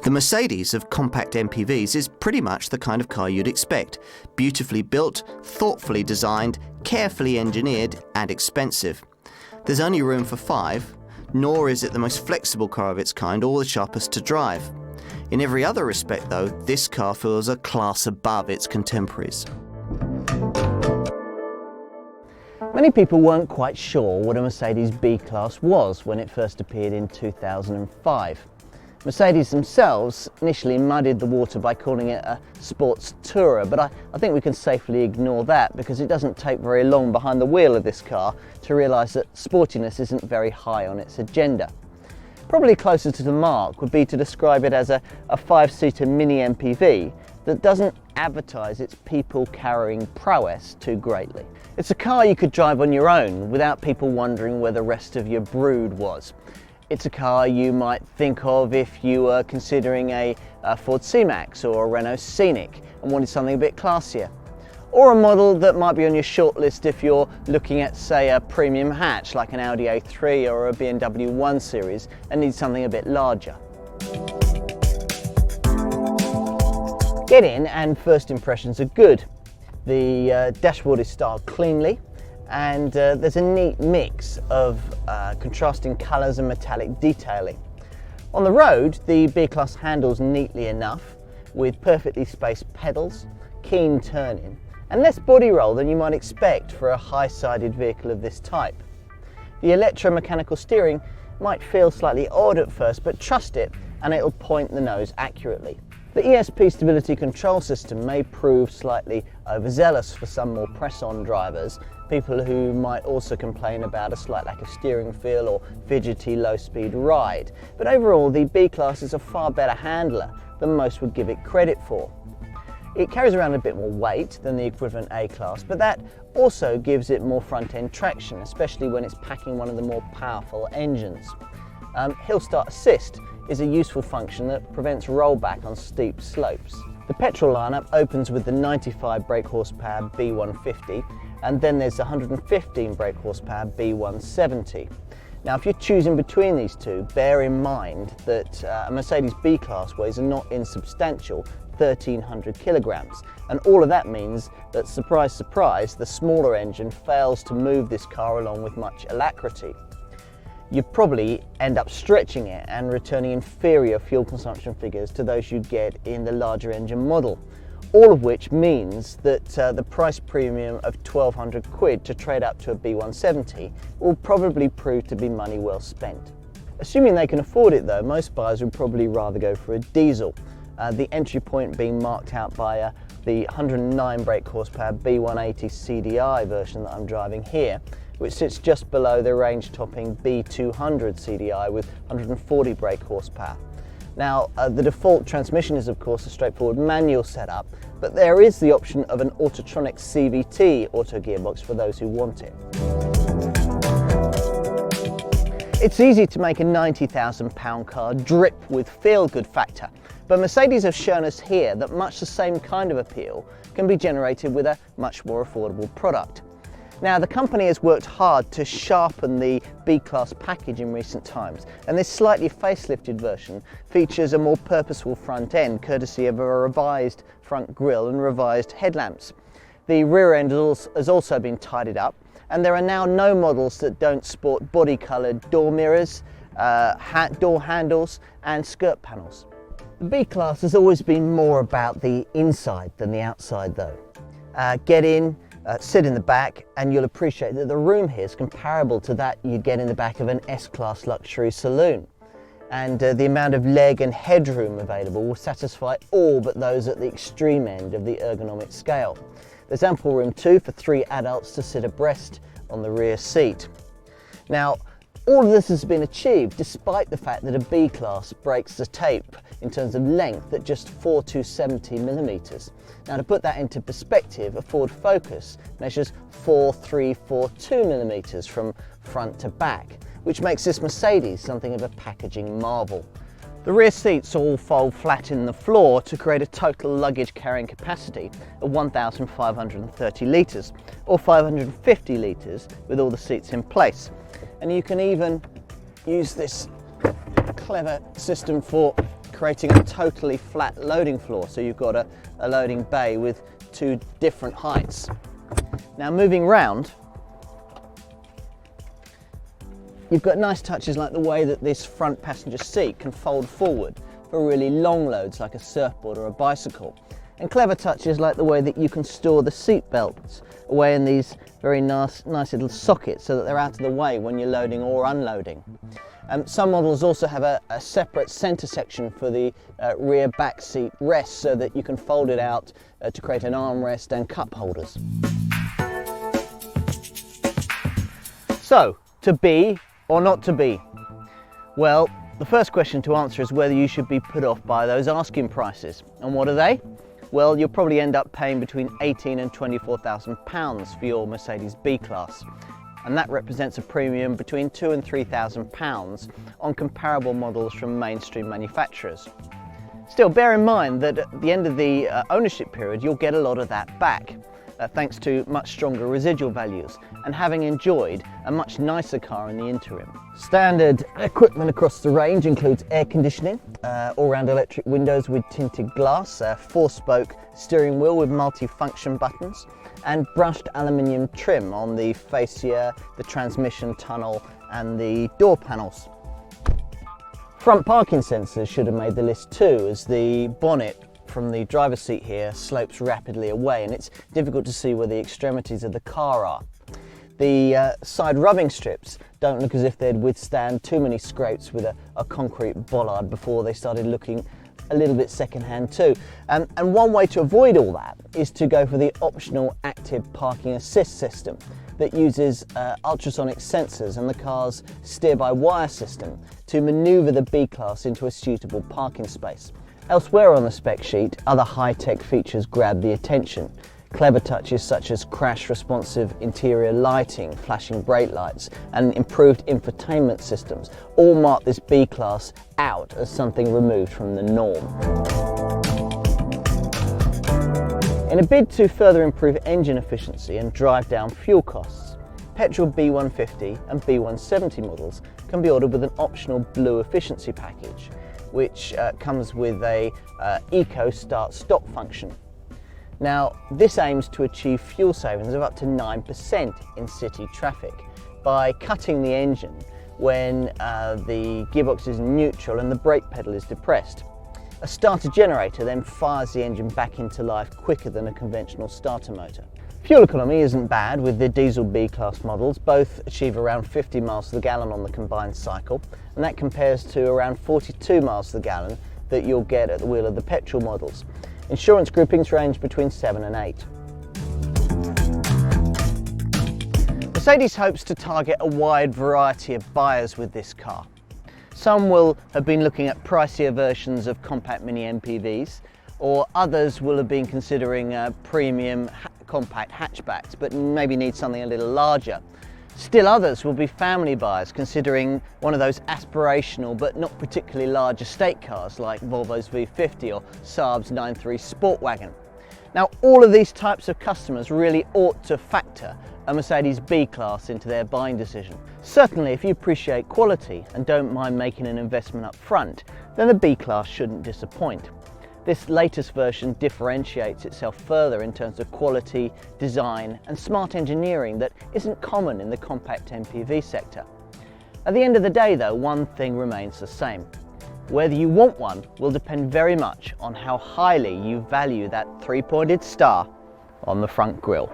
The Mercedes of compact MPVs is pretty much the kind of car you'd expect. Beautifully built, thoughtfully designed, carefully engineered, and expensive. There's only room for 5, nor is it the most flexible car of its kind or the sharpest to drive. In every other respect though, this car feels a class above its contemporaries. Many people weren't quite sure what a Mercedes B Class was when it first appeared in 2005. Mercedes themselves initially muddied the water by calling it a sports tourer, but I think we can safely ignore that because it doesn't take very long behind the wheel of this car to realise that sportiness isn't very high on its agenda. Probably closer to the mark would be to describe it as a 5-seater mini-MPV that doesn't advertise its people-carrying prowess too greatly. It's a car you could drive on your own without people wondering where the rest of your brood was. It's a car you might think of if you were considering a Ford C-Max or a Renault Scenic and wanted something a bit classier. Or a model that might be on your shortlist if you're looking at, say, a premium hatch like an Audi A3 or a BMW 1 Series and need something a bit larger. Get in and first impressions are good. The dashboard is styled cleanly, and there's a neat mix of contrasting colours and metallic detailing. On the road, the B Class handles neatly enough with perfectly spaced pedals, keen turning, and less body roll than you might expect for a high-sided vehicle of this type. The electromechanical steering might feel slightly odd at first, but trust it and it'll point the nose accurately. The ESP stability control system may prove slightly overzealous for some more press-on drivers, people who might also complain about a slight lack of steering feel or fidgety low-speed ride. But overall, the B Class is a far better handler than most would give it credit for. It carries around a bit more weight than the equivalent A Class, but that also gives it more front-end traction, especially when it's packing one of the more powerful engines. Hill Start Assist is a useful function that prevents rollback on steep slopes. The petrol lineup opens with the 95 brake horsepower B150, and then there's the 115 brake horsepower B170. Now, if you're choosing between these two, bear in mind that a Mercedes B Class weighs a not insubstantial 1,300 kilograms, and all of that means that, surprise, surprise, the smaller engine fails to move this car along with much alacrity. You'd probably end up stretching it and returning inferior fuel consumption figures to those you get in the larger engine model. All of which means that the price premium of 1,200 quid to trade up to a B170 will probably prove to be money well spent. Assuming they can afford it though, most buyers would probably rather go for a diesel. The entry point being marked out by the 109 brake horsepower B180 CDI version that I'm driving here, which sits just below the range-topping B200 CDI with 140 brake horsepower. Now, the default transmission is of course a straightforward manual setup, but there is the option of an Autotronic CVT auto gearbox for those who want it. It's easy to make a £90,000 car drip with feel-good factor, but Mercedes have shown us here that much the same kind of appeal can be generated with a much more affordable product. Now, the company has worked hard to sharpen the B Class package in recent times, and this slightly facelifted version features a more purposeful front end courtesy of a revised front grille and revised headlamps. The rear end has also been tidied up, and there are now no models that don't sport body-coloured door mirrors, door handles and skirt panels. The B Class has always been more about the inside than the outside though. Get in, sit in the back, and you'll appreciate that the room here is comparable to that you'd get in the back of an S-Class luxury saloon. And the amount of leg and headroom available will satisfy all but those at the extreme end of the ergonomic scale. There's ample room too for 3 adults to sit abreast on the rear seat. Now, all of this has been achieved despite the fact that a B Class breaks the tape in terms of length at just 4,270mm. Now, to put that into perspective, a Ford Focus measures 4,342mm from front to back, which makes this Mercedes something of a packaging marvel. The rear seats all fold flat in the floor to create a total luggage carrying capacity of 1,530 litres, or 550 litres with all the seats in place. And you can even use this clever system for creating a totally flat loading floor. So you've got a loading bay with two different heights. Now moving round, you've got nice touches like the way that this front passenger seat can fold forward for really long loads like a surfboard or a bicycle. And clever touches like the way that you can store the seat belts away in these very nice little sockets so that they're out of the way when you're loading or unloading. Some models also have a separate centre section for the rear back seat rest so that you can fold it out to create an armrest and cup holders. So, to be or not to be? Well, the first question to answer is whether you should be put off by those asking prices. And what are they? Well, you'll probably end up paying between £18,000 and £24,000 for your Mercedes B Class. And that represents a premium between £2,000 and £3,000 on comparable models from mainstream manufacturers. Still, bear in mind that at the end of the ownership period, you'll get a lot of that back, thanks to much stronger residual values and having enjoyed a much nicer car in the interim. Standard equipment across the range includes air conditioning, all-round electric windows with tinted glass, a 4-spoke steering wheel with multi-function buttons, and brushed aluminium trim on the fascia, the transmission tunnel and the door panels. Front parking sensors should have made the list too, as the bonnet from the driver's seat here slopes rapidly away and it's difficult to see where the extremities of the car are. The side rubbing strips don't look as if they'd withstand too many scrapes with a concrete bollard before they started looking a little bit second-hand too. And one way to avoid all that is to go for the optional active parking assist system that uses ultrasonic sensors and the car's steer-by-wire system to manoeuvre the B Class into a suitable parking space. Elsewhere on the spec sheet, other high-tech features grab the attention. Clever touches such as crash-responsive interior lighting, flashing brake lights, and improved infotainment systems all mark this B Class out as something removed from the norm. In a bid to further improve engine efficiency and drive down fuel costs, petrol B150 and B170 models can be ordered with an optional blue efficiency package, which comes with a eco start-stop function. Now, this aims to achieve fuel savings of up to 9% in city traffic by cutting the engine when the gearbox is neutral and the brake pedal is depressed. A starter generator then fires the engine back into life quicker than a conventional starter motor. Fuel economy isn't bad with the diesel B Class models. Both achieve around 50 miles to the gallon on the combined cycle, and that compares to around 42 miles to the gallon that you'll get at the wheel of the petrol models. Insurance groupings range between 7 and 8. Mercedes hopes to target a wide variety of buyers with this car. Some will have been looking at pricier versions of compact mini-MPVs, or others will have been considering premium compact hatchbacks, but maybe need something a little larger. Still others will be family buyers considering one of those aspirational but not particularly large estate cars like Volvo's V50 or Saab's 9.3 Sportwagon. Now, all of these types of customers really ought to factor a Mercedes B Class into their buying decision. Certainly, if you appreciate quality and don't mind making an investment up front, then the B Class shouldn't disappoint. This latest version differentiates itself further in terms of quality, design and smart engineering that isn't common in the compact MPV sector. At the end of the day though, one thing remains the same. Whether you want one will depend very much on how highly you value that 3-pointed star on the front grille.